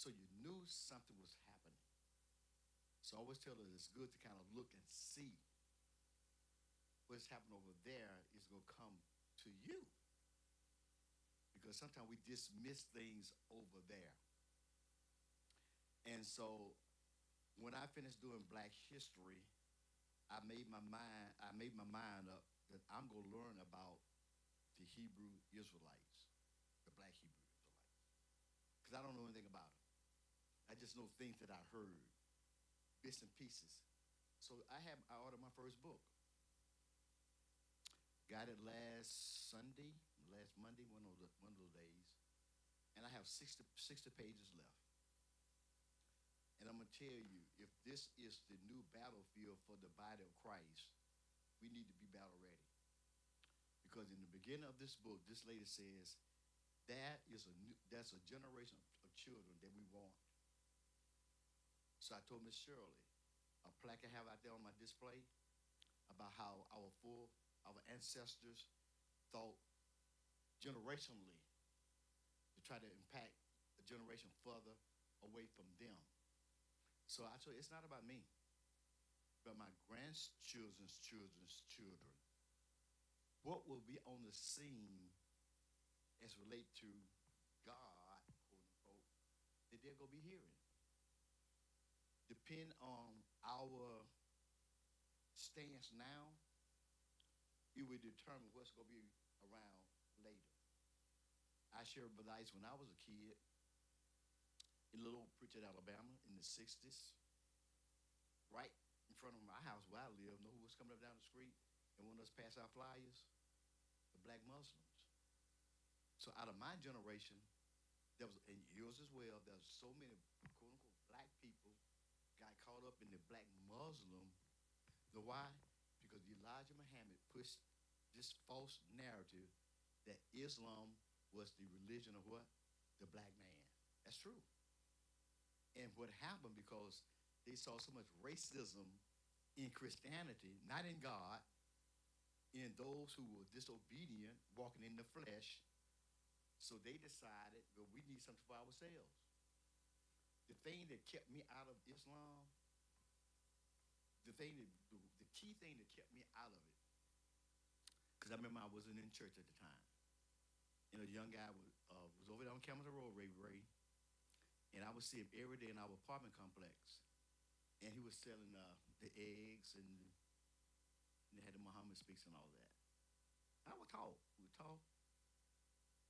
So you knew something was happening. So I always tell her it's good to kind of look and see what's happening over there is going to come to you. Because sometimes we dismiss things over there. And so when I finished doing Black history, I made my mind up that I'm gonna learn about the Hebrew Israelites, the Black Hebrew Israelites, because I don't know anything about them. I just know things that I heard, bits and pieces. So I ordered my first book. Got it last Sunday, last Monday, one of those days, and I have 60 pages left. And I'm gonna tell you, if this is the new battlefield for the body of Christ, we need to be battle ready. Because in the beginning of this book, this lady says that's a generation of children that we want. So I told Miss Shirley, a plaque I have out there on my display about how our ancestors thought generationally to try to impact a generation further away from them. So I told you, it's not about me, but my grandchildren's children's children. What will be on the scene as relate to God, quote unquote, that they're gonna be hearing. Depend on our stance now, it will determine what's gonna be around later. I shared with Ice when I was a kid in little old Pritchard, Alabama, in the '60s, right in front of my house where I live. Know who was coming up down the street and wanted us to pass out flyers? The black Muslims. So out of my generation, there was, and yours as well, there was so many quote unquote black people got caught up in the black Muslim. The why? Because Elijah Muhammad pushed this false narrative that Islam was the religion of what? The black man. That's true. And what happened because they saw so much racism in Christianity, not in God, in those who were disobedient, walking in the flesh. So they decided, well, we need something for ourselves. The thing that kept me out of Islam, the key thing that kept me out of it, because I remember I wasn't in church at the time, and a young guy was over there on Camden Road, Ray, and I would see him every day in our apartment complex, and he was selling the eggs and they had the Muhammad speaks and all that. I would talk,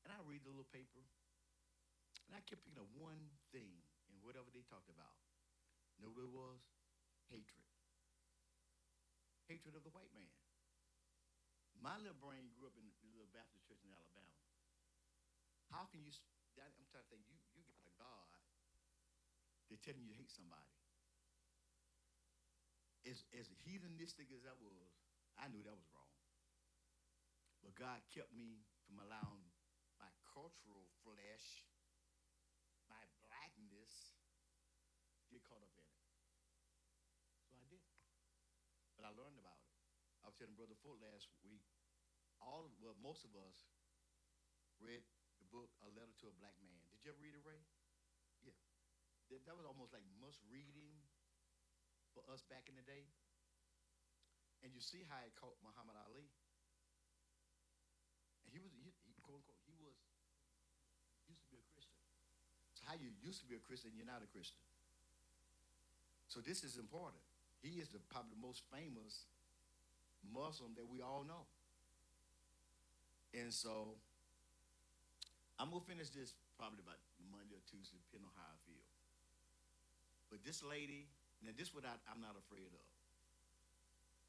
and I read the little paper, and I kept picking up one thing in whatever they talked about. You know what it was? Hatred. Hatred of the white man. My little brain grew up in the little Baptist church in Alabama. How can you? I'm trying to think. You got a God that's telling you to hate somebody. As heathenistic as that was, I knew that was wrong. But God kept me from allowing my cultural flesh, my blackness, get caught up in it. So I did. But I learned about it. I was telling Brother Ford last week, most of us read the book A Letter to a Black Man. Did you ever read it, Ray? Yeah. That was almost like must reading for us back in the day. And you see how it caught Muhammad Ali. And he quote unquote, he was used to be a Christian. So how you used to be a Christian, you're not a Christian. So this is important. He is probably the most famous Muslim that we all know. And so I'm gonna finish this probably about Monday or Tuesday, depending on how I feel. But this lady, now this what I'm not afraid of.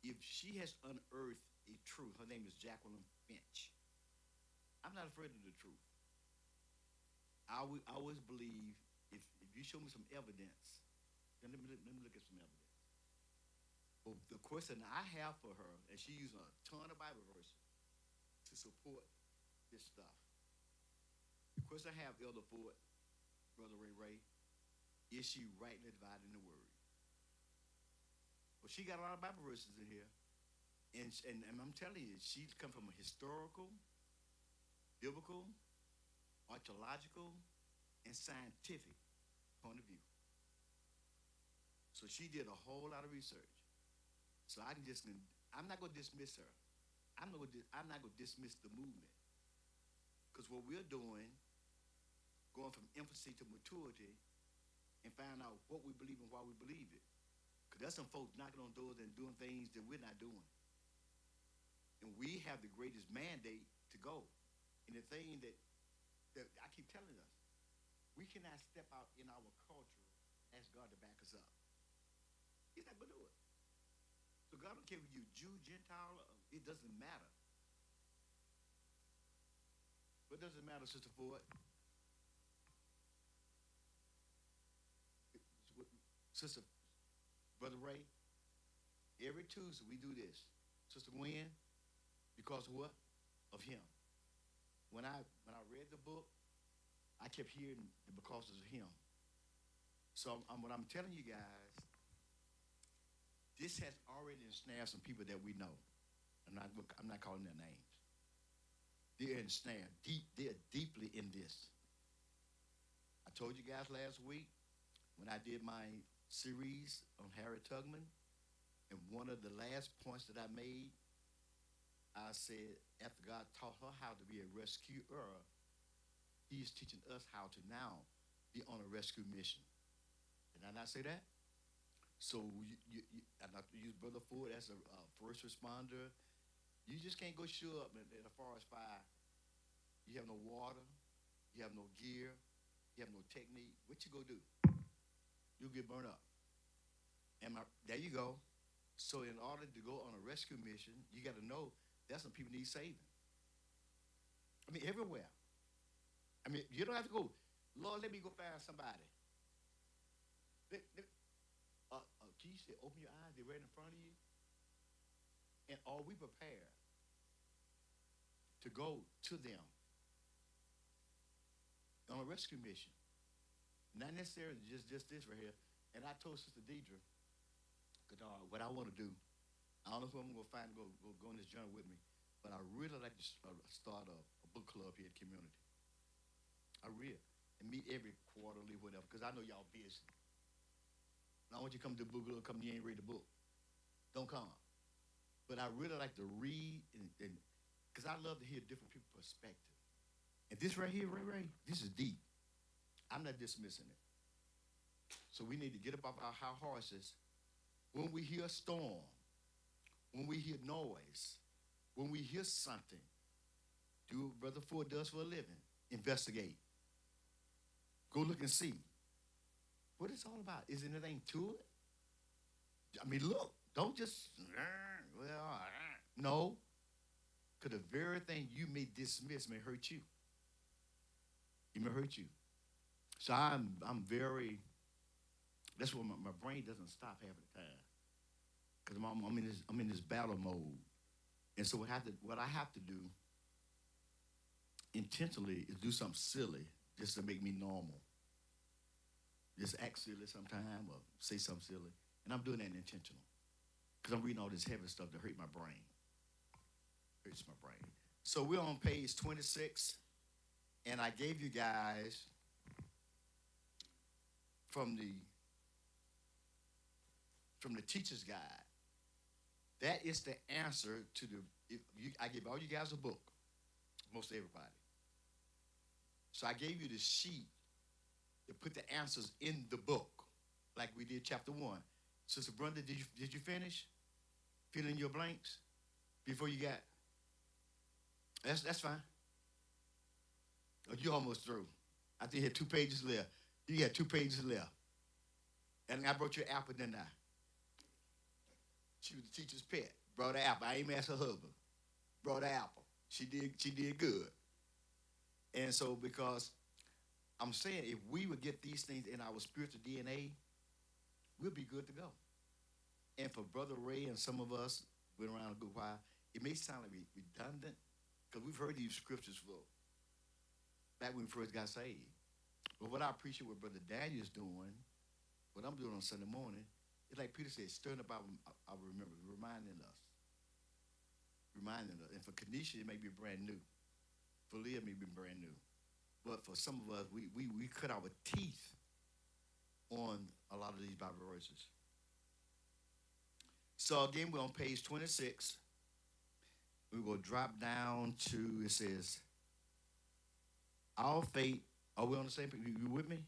If she has unearthed a truth, her name is Jacqueline Finch. I'm not afraid of the truth. I always believe if you show me some evidence, then let me look at some evidence. But the question I have for her, and she using a ton of Bible verses to support this stuff. The question I have, Elder Ford, Brother Ray, is she rightly dividing the word? Well, she got a lot of Bible verses in here, and I'm telling you, she's come from a historical, biblical, archaeological, and scientific. So she did a whole lot of research. So I'm not going to dismiss her. I'm not going to dismiss the movement. Because what we're doing, going from infancy to maturity, and find out what we believe and why we believe it. Because there's some folks knocking on doors and doing things that we're not doing. And we have the greatest mandate to go. And the thing that I keep telling us, we cannot step out in our culture and ask God to back us up. He's not going to do it. So God don't care if you're Jew, Gentile, it doesn't matter. What does it matter, Sister Ford? Sister, Brother Ray, every Tuesday we do this. Sister Gwen, because of what? Of him. When I read the book, I kept hearing the because of him. So what I'm telling you guys, this has already ensnared some people that we know. I'm not calling their names. They're ensnared. They're deeply in this. I told you guys last week when I did my series on Harriet Tubman, and one of the last points that I made, I said, after God taught her how to be a rescuer, he's teaching us how to now be on a rescue mission. Did I not say that? So I not use Brother Ford as a first responder. You just can't go show up in a forest fire. You have no water. You have no gear. You have no technique. What you go do? You'll get burned up. There you go. So in order to go on a rescue mission, you got to know that some people need saving. I mean, everywhere. I mean, you don't have to go, Lord, let me go find somebody. Jesus said, open your eyes. They're right in front of you. And are we prepared to go to them on a rescue mission? Not necessarily just this right here. And I told Sister Deidre, what I want to do, I don't know who I'm going to find to go on this journey with me, but I really like to start a book club here at Community. I really. And meet every quarterly, whatever, because I know y'all busy. I want you to come to the book club, you ain't read the book. Don't come. But I really like to read, because I love to hear different people's perspective. And this right here, Ray, this is deep. I'm not dismissing it. So we need to get up off our high horses. When we hear a storm, when we hear noise, when we hear something, do what Brother Ford does for a living. Investigate. Go look and see what it's all about. Is anything to it? I mean, look. Don't just, no. Because the very thing you may dismiss may hurt you. It may hurt you. So I'm very, that's why my brain doesn't stop half the time. Because I'm in this battle mode. And so what I have to do intentionally is do something silly just to make me normal. Just act silly sometime or say something silly. And I'm doing that intentional. Because I'm reading all this heavy stuff that hurt my brain. Hurts my brain. So we're on page 26. And I gave you guys from the teacher's guide. That is the answer to I gave all you guys a book. Most everybody. So I gave you the sheet to put the answers in the book, like we did chapter 1. Sister Brenda, did you finish? Fill in your blanks before you got? That's fine. Oh, you're almost through. I think you had 2 pages left. You had 2 pages left. And I brought you an apple, didn't I? She was the teacher's pet. Brought an apple. I ain't asked her husband. Brought an apple. She did good. And so because I'm saying if we would get these things in our spiritual DNA, we'll be good to go. And for Brother Ray and some of us been around a good while, it may sound like redundant because we've heard these scriptures back when we first got saved. But what I appreciate what Brother Daniel's doing, what I'm doing on Sunday morning, it's like Peter said, stirring up our reminding us. And for Kenesha, it may be brand new. For Leah, it may be brand new. But for some of us, we cut our teeth on a lot of these Bible verses. So again, we're on page 26. We will drop down to, it says, our faith, are we on the same page? You with me?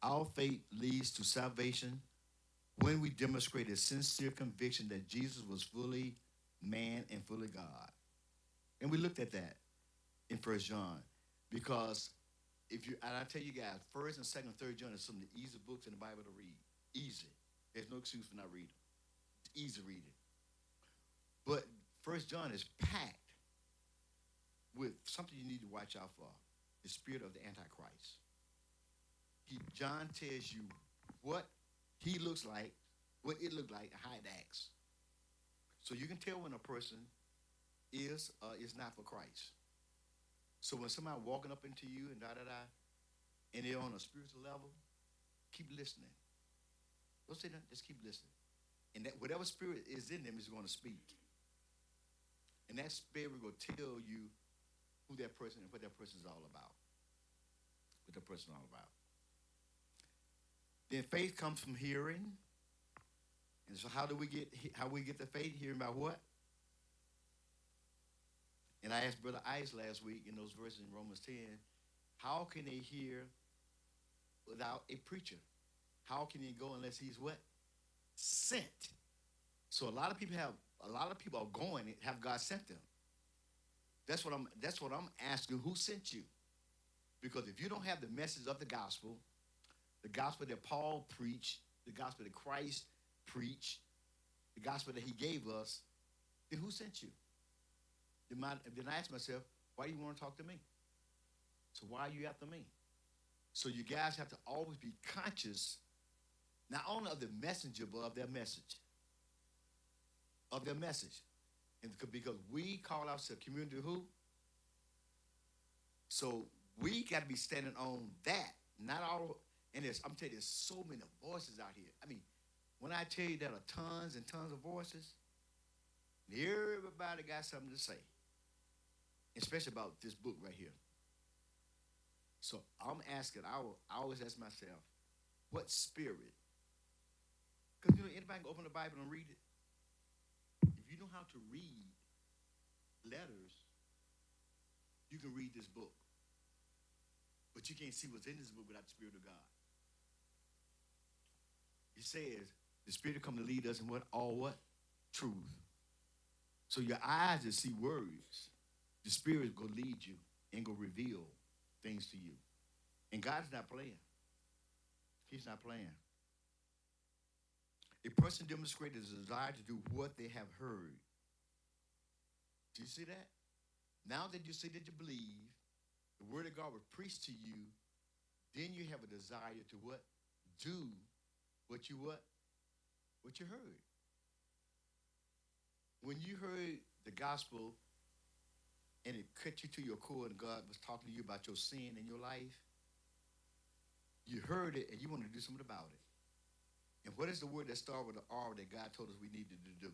Our faith leads to salvation when we demonstrate a sincere conviction that Jesus was fully man and fully God. And we looked at that in First John. Because if you, and I tell you guys, First and Second and Third John is some of the easiest books in the Bible to read. Easy. There's no excuse for not reading. It's easy reading. But First John is packed with something you need to watch out for: the spirit of the Antichrist. John tells you what he looks like, what it looked like, and how it acts. So you can tell when a person is not for Christ. So when somebody walking up into you and da-da-da, and they're on a spiritual level, keep listening. Don't say that, just keep listening. And that whatever spirit is in them is going to speak. And that spirit will tell you who that person and what that person is all about. What that person is all about. Then faith comes from hearing. And so how we get the faith? Hearing by what? And I asked Brother Ice last week in those verses in Romans 10, how can they hear without a preacher? How can he go unless he's what? Sent. So a lot of people are going and have God sent them. That's what I'm asking, who sent you? Because if you don't have the message of the gospel that Paul preached, the gospel that Christ preached, the gospel that he gave us, then who sent you? Then I ask myself, why do you want to talk to me? So why are you after me? So you guys have to always be conscious, not only of the messenger, but of their message. Of their message. And because we call ourselves community who? So we got to be standing on that. Not all, and I'm telling you, there's so many voices out here. I mean, when I tell you there are tons and tons of voices, everybody got something to say. Especially about this book right here. So I'm asking, I always ask myself, what spirit? Because anybody can open the Bible and read it. If you know how to read letters, you can read this book. But you can't see what's in this book without the Spirit of God. He says, the Spirit will come to lead us in what? All what? Truth. So your eyes just see words. The Spirit will lead you and go reveal things to you. And God's not playing. He's not playing. A person demonstrates a desire to do what they have heard. Do you see that? Now that you say that you believe, the word of God will preach to you, then you have a desire to what? Do what you what? What you heard. When you heard the gospel and it cut you to your core and God was talking to you about your sin in your life, you heard it and you want to do something about it. And what is the word that started with the R that God told us we needed to do?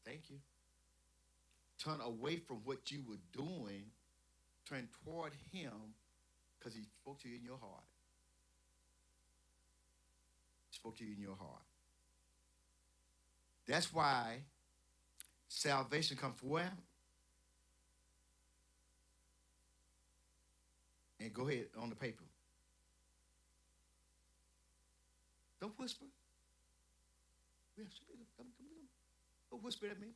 Thank you. Turn away from what you were doing, turn toward him, because he spoke to you in your heart. He spoke to you in your heart. That's why salvation comes from where? And go ahead on the paper. Don't whisper. Don't whisper at me.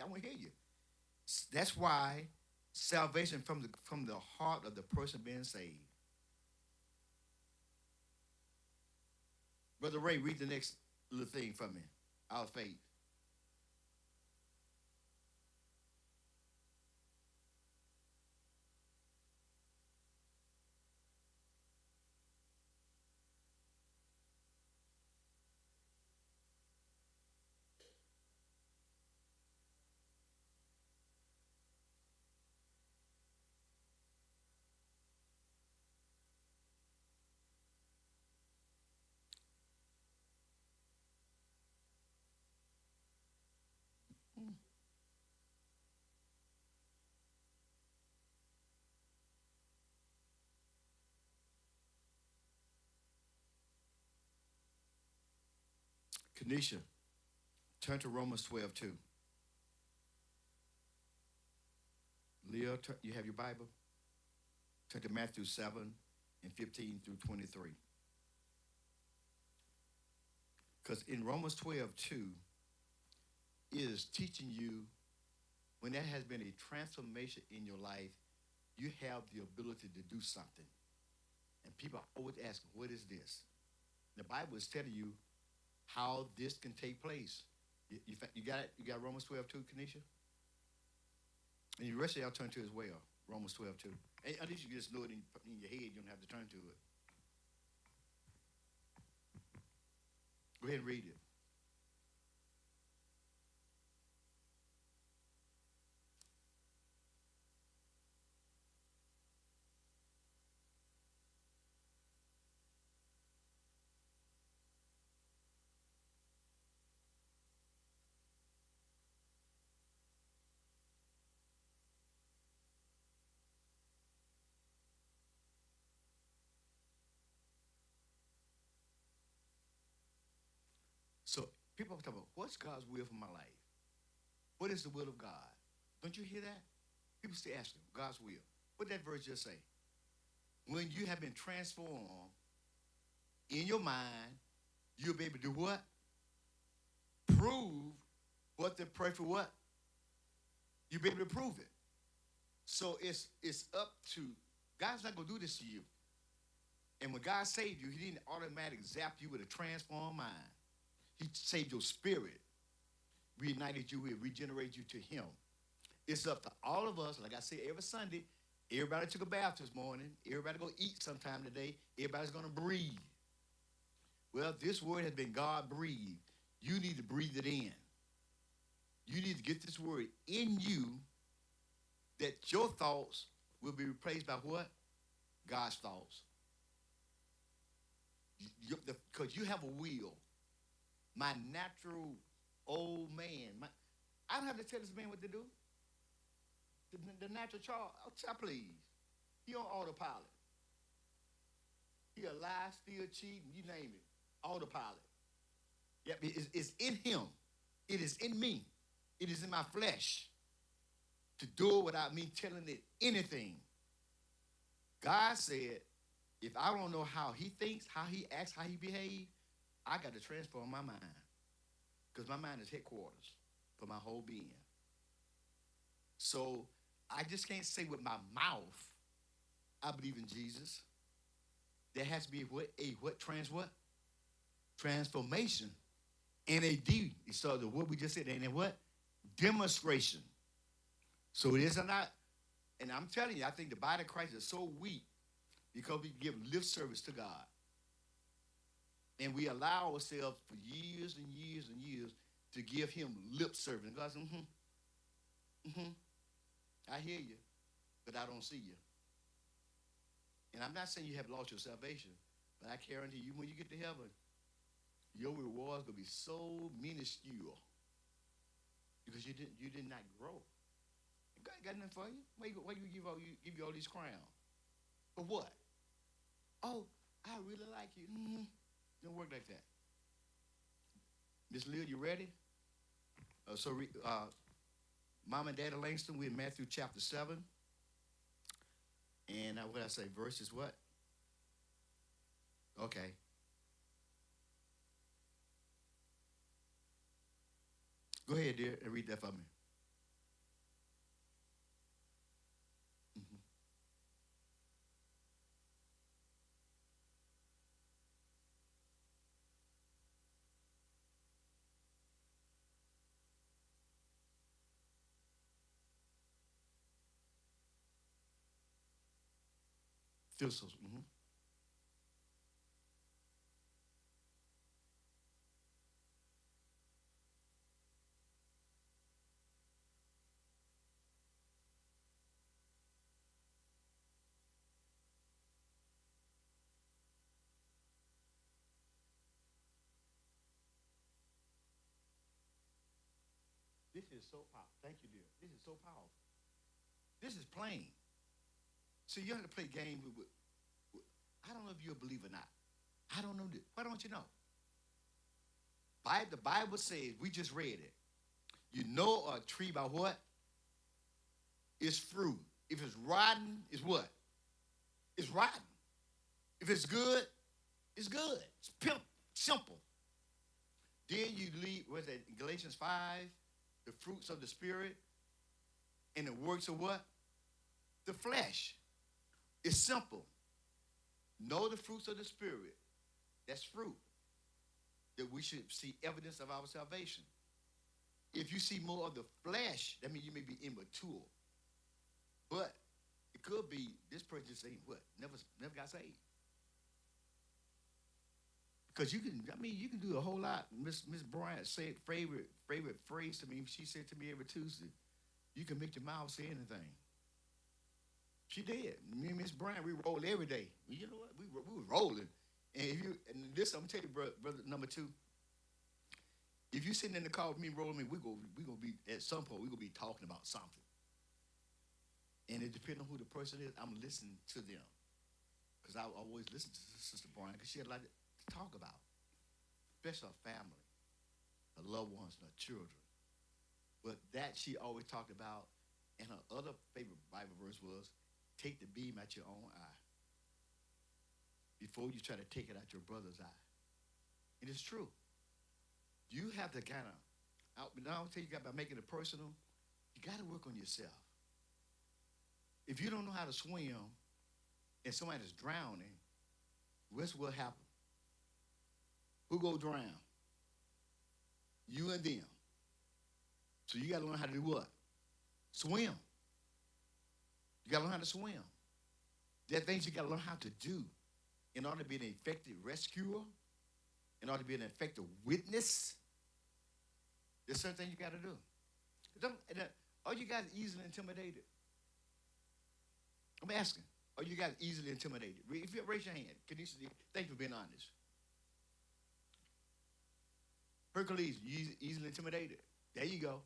I want to hear you. That's why salvation from the heart of the person being saved. Brother Ray, read the next little thing for me. Our faith. Kanisha, turn to Romans 12:2. Leah, you have your Bible? Turn to Matthew 7:15 through 23. Because in Romans 12:2, it is teaching you when there has been a transformation in your life, you have the ability to do something. And people are always asking, what is this? The Bible is telling you how this can take place. You got it? You got Romans 12:2, Kanisha? And the rest of y'all turn to it as well. Romans 12:2. At least you just know it in your head. You don't have to turn to it. Go ahead and read it. So people talk about, what's God's will for my life? What is the will of God? Don't you hear that? People still asking, God's will. What did that verse just say? When you have been transformed in your mind, you'll be able to do what? Prove what to pray for what? You'll be able to prove it. So it's up to, God's not going to do this to you. And when God saved you, he didn't automatically zap you with a transformed mind. He saved your spirit, reunited you with, regenerated you to him. It's up to all of us, like I say every Sunday, everybody took a bath this morning, everybody go eat sometime today, everybody's going to breathe. Well, this word has been God breathed. You need to breathe it in. You need to get this word in you that your thoughts will be replaced by what? God's thoughts. Because you have a will. My natural old man, I don't have to tell this man what to do. The natural child, please. He on autopilot. He a lie, steal, cheat, you name it. Autopilot. Yep, it's in him. It is in me. It is in my flesh to do it without me telling it anything. God said, if I don't know how he thinks, how he acts, how he behaves, I got to transform my mind. Because my mind is headquarters for my whole being. So I just can't say with my mouth, I believe in Jesus. There has to be transformation. N-A-D. So the word we just said, and then what? Demonstration. So it is not, and I'm telling you, I think the body of Christ is so weak because we give lip service to God. And we allow ourselves for years and years and years to give him lip service. And God says, I hear you, but I don't see you. And I'm not saying you have lost your salvation, but I guarantee you when you get to heaven, your reward's going to be so minuscule because you did not grow. God got nothing for you. Why you give you all these crowns? For what? Oh, I really like you. Don't work like that. Miss Leah, you ready? Mom and Daddy Langston, we're in Matthew chapter 7. And what did I say? Verses what? Okay. Go ahead, dear, and read that for me. Thistles. This is so powerful. Thank you, dear. This is so powerful. This is plain. So you have to play games with I don't know if you're a believer or not. I don't know this. Why don't you know? The Bible says, we just read it. You know a tree by what? Its fruit. If it's rotten, it's what? It's rotten. If it's good, it's good. It's simple. Then you leave, what's that, Galatians 5, the fruits of the Spirit and the works of what? The flesh. It's simple. Know the fruits of the Spirit. That's fruit. That we should see evidence of our salvation. If you see more of the flesh, that means you may be immature. But it could be this person just ain't what? Never got saved. Because you can do a whole lot. Miss Bryant said favorite phrase to me. She said to me every Tuesday, you can make your mouth say anything. She did. Me and Miss Bryant, we roll every day. You know what? We were rolling. And this, I'm gonna tell you, brother number two. If you sitting in the car with me rolling, we gonna be at some point. We gonna be talking about something. And it depends on who the person is. I'm listening to them, because I always listen to Sister Bryant because she had a lot to talk about, especially her family, her loved ones, and her children. But that she always talked about, and her other favorite Bible verse was, take the beam out your own eye before you try to take it out your brother's eye. And it's true. You have to kind of, now I'll tell you, by making it personal, you got to work on yourself. If you don't know how to swim and somebody's drowning, what's what happen? Who go drown? You and them. So you got to learn how to do what? Swim. You got to learn how to swim. There are things you got to learn how to do in order to be an effective rescuer, in order to be an effective witness. There's certain things you got to do. Are you guys easily intimidated? I'm asking. Are you guys easily intimidated? If you raise your hand, can you see? Thank you for being honest. Hercules, you easily intimidated. There you go.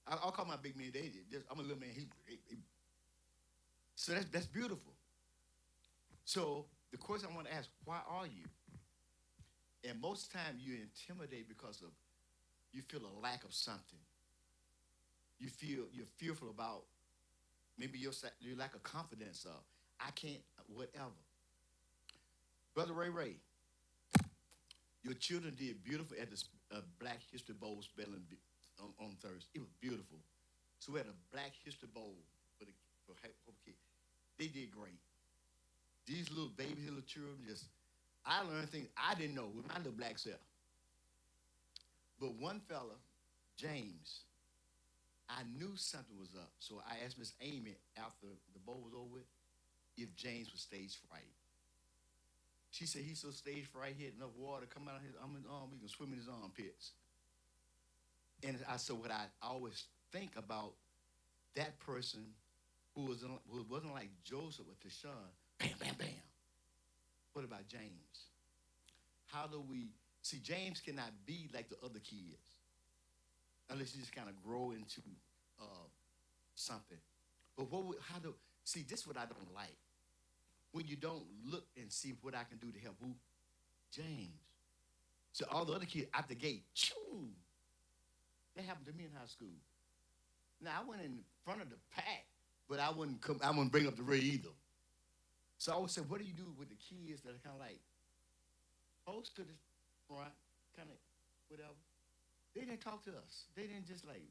I'll call my big man. I'm a little man. So that's beautiful. So the question I want to ask, why are you? And most of the time you're intimidated because of you feel a lack of something. You're fearful about maybe your lack of confidence of I can't, whatever. Brother Ray, your children did beautiful at the Black History Bowl spelling on Thursday. It was beautiful. So we had a Black History Bowl for kids. They did great. These little babies, little children, I learned things I didn't know with my little black self. But one fella, James, I knew something was up. So I asked Miss Amy after the bowl was over if James was stage fright. She said he's so stage fright, he had enough water come out of his arm, he can swim in his armpits. And I said what I always think about that person who wasn't like Joseph or Tashawn. Bam, bam, bam. What about James? How do we see? James cannot be like the other kids unless you just kind of grow into something. But see, this is what I don't like. When you don't look and see what I can do to help who? James. So all the other kids out the gate, choo. That happened to me in high school. Now I went in front of the pack, but I wouldn't bring up the rear either. So I always say, what do you do with the kids that are kind of like close to the front, kind of whatever? They didn't talk to us. They didn't just like,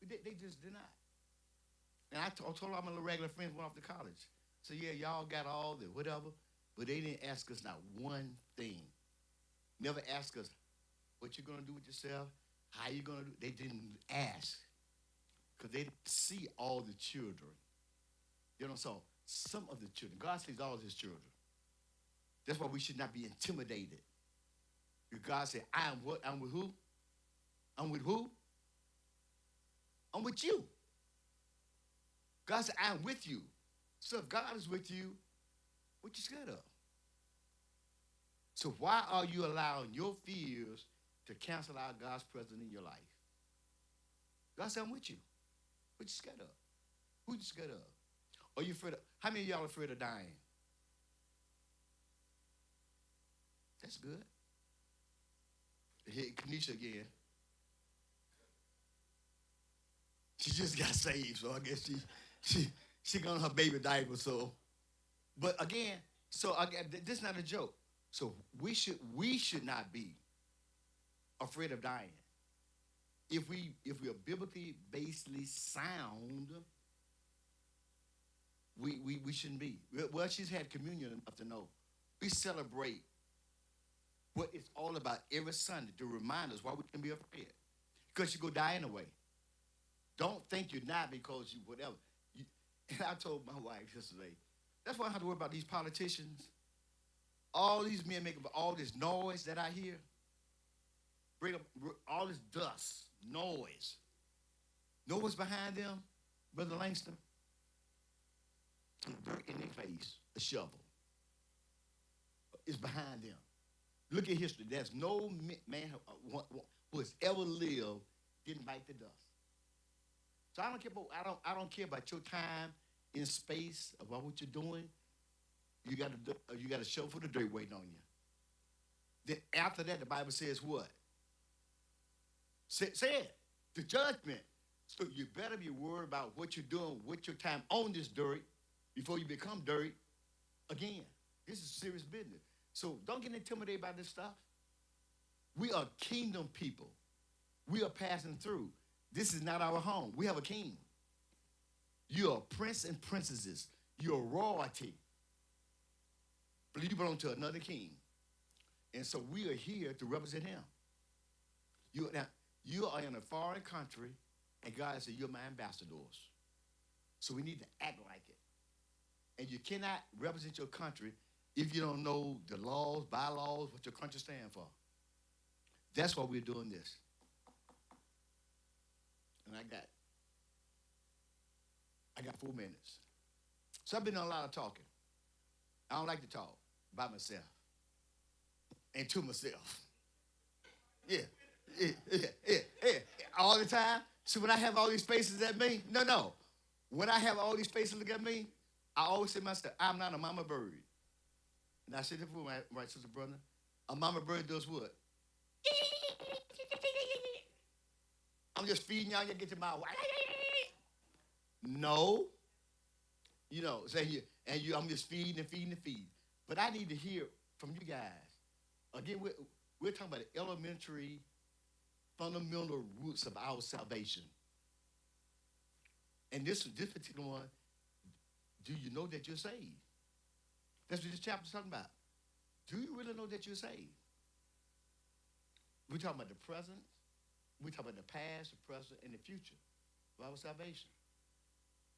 they just did not. And I told all my little regular friends went off to college. So yeah, y'all got all the whatever, but they didn't ask us not one thing. Never ask us what you're gonna do with yourself, how you gonna do. They didn't ask because they didn't see all the children. So some of the children. God sees all of his children. That's why we should not be intimidated. Because God said, I am what? I'm with who? I'm with who? I'm with you. God said, I am with you. So if God is with you, what you scared of? So why are you allowing your fears to cancel out God's presence in your life? God said, I'm with you. What you scared of? Who you scared of? Are you afraid of? How many of y'all are afraid of dying? That's good. Hit Kanisha again. She just got saved, so I guess she got on her baby diaper. So, but again, so again, this is not a joke. So we should not be afraid of dying. If we are biblically basely sound, we shouldn't be. Well, she's had communion enough to know. We celebrate what it's all about every Sunday to remind us why we can be afraid. Because you go die anyway. Don't think you're not because you whatever. And I told my wife yesterday, that's why I have to worry about these politicians. All these men making all this noise that I hear. Bring up all this dust, noise. Know what's behind them, Brother Langston? Some dirt in their face, a shovel. Is behind them. Look at history. There's no man who has ever lived didn't bite the dust. So I don't care about your time in space, about what you're doing. You got a shovel for the dirt waiting on you. Then after that, the Bible says what? Say it. The judgment. So you better be worried about what you're doing with your time on this dirt before you become dirt again. This is serious business. So don't get intimidated by this stuff. We are kingdom people. We are passing through. This is not our home. We have a king. You are prince and princesses. You're royalty. But you belong to another king. And so we are here to represent him. You are in a foreign country, and God said, you're my ambassadors. So we need to act like it. And you cannot represent your country if you don't know the laws, bylaws, what your country stands for. That's why we're doing this. And I got 4 minutes. So I've been doing a lot of talking. I don't like to talk by myself and to myself. Yeah. All the time. So when I have all these faces at me, no. When I have all these faces look at me, I always say to myself, I'm not a mama bird. And I said this for my right sister brother. A mama bird does what? I'm just feeding y'all, you get your mouth. No. Say you and you, I'm just feeding. But I need to hear from you guys. Again, we're talking about the elementary, fundamental roots of our salvation. And this particular one, do you know that you're saved? That's what this chapter is talking about. Do you really know that you're saved? We're talking about the present. We're talking about the past, the present, and the future of our salvation.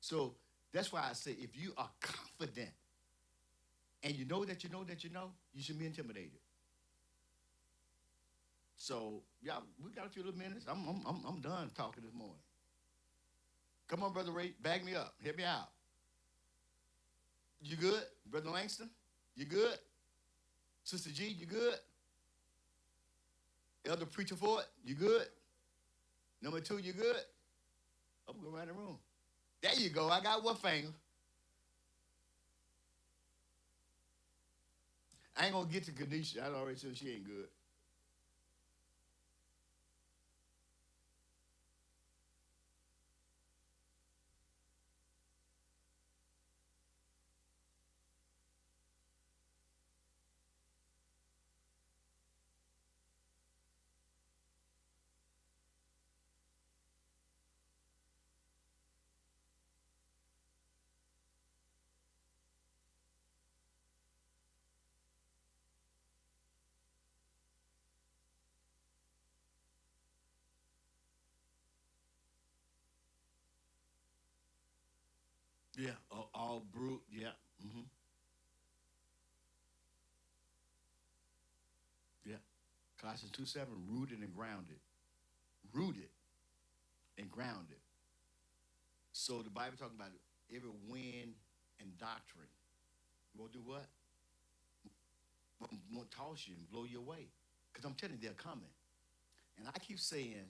So that's why I say if you are confident and you know that you know that you know, you shouldn't be intimidated. So, yeah, we got a few little minutes. I'm done talking this morning. Come on, Brother Ray, bag me up. Help me out. You good? Brother Langston, you good? Sister G, you good? Elder Preacher Ford, you good? Number 2, you good? I'm going around the room. There you go. I got one finger. I ain't going to get to Kanisha. I already said she ain't good. Yeah, all brute. Yeah. Mm-hmm. Yeah. Colossians 2:7, rooted and grounded. Rooted and grounded. So the Bible talking about every wind and doctrine. Will do what? Won't toss you and blow you away. Because I'm telling you, they're coming. And I keep saying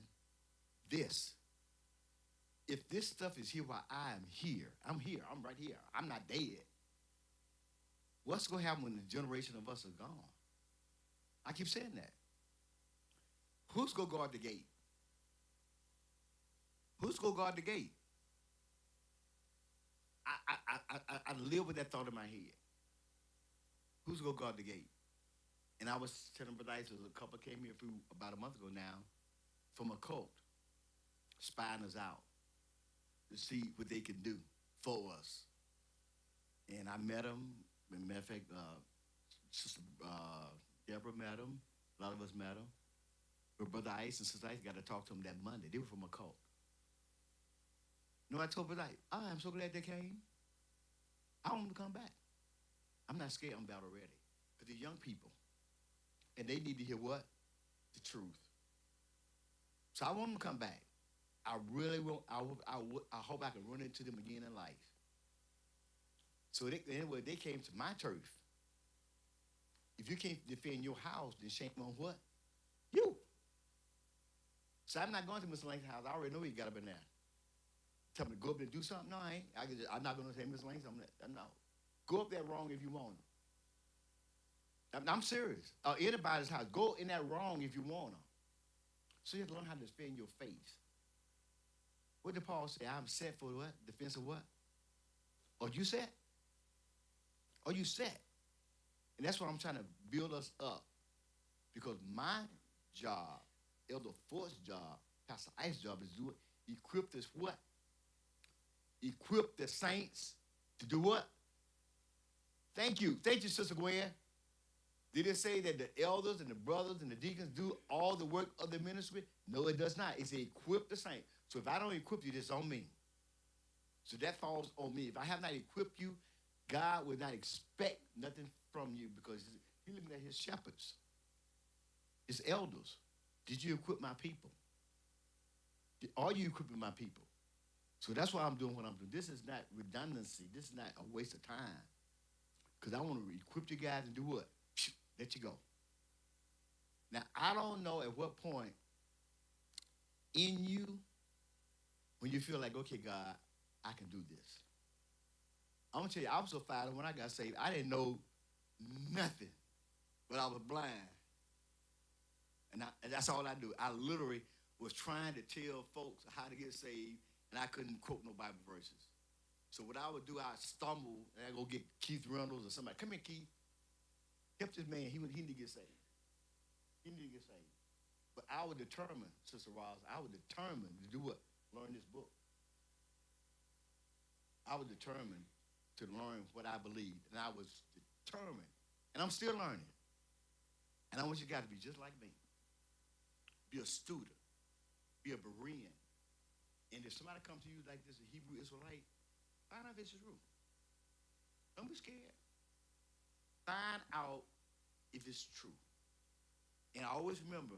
this. If this stuff is here while I am here, I'm here, I'm right here, I'm not dead. What's going to happen when the generation of us are gone? I keep saying that. Who's going to guard the gate? Who's going to guard the gate? I live with that thought in my head. Who's going to guard the gate? And I was telling Brother Ice, a couple came here about a month ago now from a cult, spying us out to see what they can do for us. And I met them. As a matter of fact, Sister Deborah met them. A lot of us met them. But Brother Ice and Sister Ice got to talk to them that Monday. They were from a cult. You know, I told Brother Ice, I'm so glad they came. I want them to come back. I'm not scared. I'm about ready. Because they're young people. And they need to hear what? The truth. So I want them to come back. I really will. I hope I can run into them again in life. So anyway, they came to my turf. If you can't defend your house, then shame on what? You. So I'm not going to Mr. Lane's house. I already know he got up in there. Tell me to go up there and do something? No, I ain't. I'm not going to say Mr. Lane's. No. Go up there wrong if you want them. I'm serious. Anybody's house. Go in that wrong if you want them. So you have to learn how to defend your faith. What did Paul say? I'm set for what? Defense of what? Are you set? Are you set? And that's what I'm trying to build us up. Because my job, Elder Ford's job, Pastor Ice's job is to do it. Equip this what? Equip the saints to do what? Thank you. Thank you, Sister Gwen. Did it say that the elders and the brothers and the deacons do all the work of the ministry? No, it does not. It says equip the saints. So if I don't equip you, it's on me. So that falls on me. If I have not equipped you, God will not expect nothing from you because he's looking at his shepherds, his elders. Did you equip my people? Are you equipping my people? So that's why I'm doing what I'm doing. This is not redundancy. This is not a waste of time. Because I want to equip you guys and do what? Let you go. Now, I don't know at what point in you, when you feel like, okay, God, I can do this. I'm going to tell you, I was so fired up when I got saved. I didn't know nothing, but I was blind. And that's all I do. I literally was trying to tell folks how to get saved, and I couldn't quote no Bible verses. So what I would do, I'd stumble, and I'd go get Keith Reynolds or somebody. Come here, Keith. Help this man. He need to get saved. He need to get saved. But I would determine, Sister Ross, I would determine to do what? Learn this book. I was determined to learn what I believed, and I was determined. And I'm still learning. And I want you guys to be just like me. Be a student. Be a Berean. And if somebody comes to you like this, a Hebrew Israelite, find out if it's true. Don't be scared. Find out if it's true. And I always remember,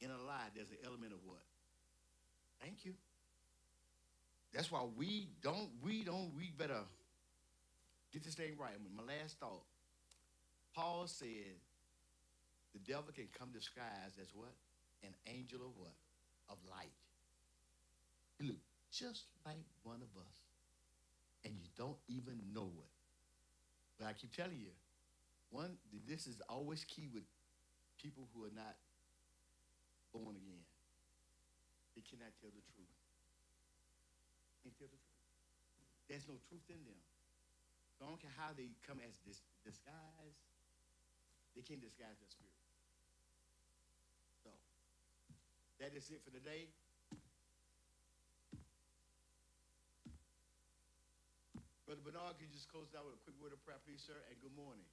in a lie, there's an element of what? Thank you. That's why we better get this thing right. My last thought. Paul said the devil can come disguised as what? An angel of what? Of light. He look just like one of us. And you don't even know it. But I keep telling you, this is always key with people who are not born again. They cannot tell the truth. They can't tell the truth. There's no truth in them. So I don't care how they come as disguise, they can't disguise their spirit. So that is it for today. Brother Bernard, can you just close out with a quick word of prayer, please, sir? And good morning.